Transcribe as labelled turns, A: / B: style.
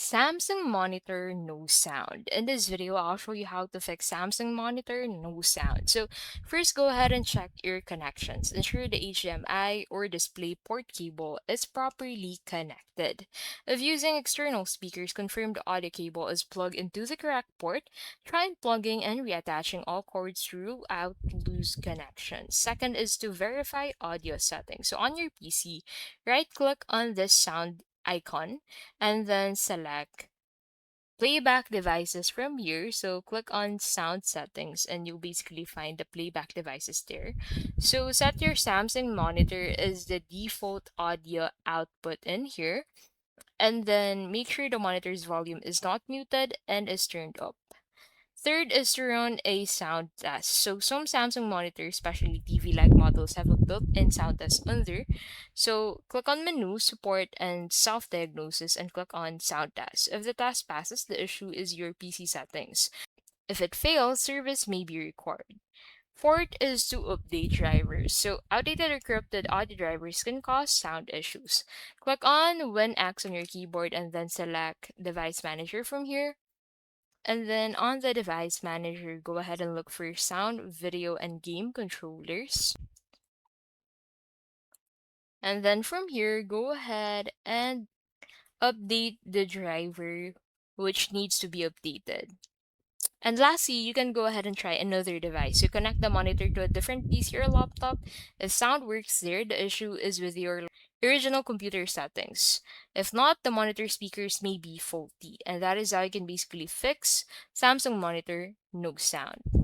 A: Samsung monitor no sound. In this video, I'll show you how to fix Samsung monitor no sound. So first, go ahead and check your connections. Ensure the HDMI or display port cable is properly connected. If using external speakers, confirm the audio cable is plugged into the correct port. Try unplugging and reattaching all cords to rule out loose connections. Second is to verify audio settings. So on your PC, right-click on this sound icon and then select playback devices from here. So click on sound settings and you'll basically find the playback devices there. So set your Samsung monitor as the default audio output in here, and then make sure the monitor's volume is not muted and is turned up. Third is to run a sound test. So some Samsung monitors, especially TV-like models, have a built-in sound test under. So click on Menu, Support, and Self-Diagnosis, and click on Sound Test. If the test passes, the issue is your PC settings. If it fails, service may be required. Fourth is to update drivers. So outdated or corrupted audio drivers can cause sound issues. Click on Win X on your keyboard and then select Device Manager from here. And then on the device manager, go ahead and look for sound, video, and game controllers. And then from here, go ahead and update the driver which needs to be updated. And lastly, you can go ahead and try another device. You connect the monitor to a different PC or laptop. If sound works there, the issue is with your original computer settings. If not, the monitor speakers may be faulty. And that is how you can basically fix Samsung monitor no sound.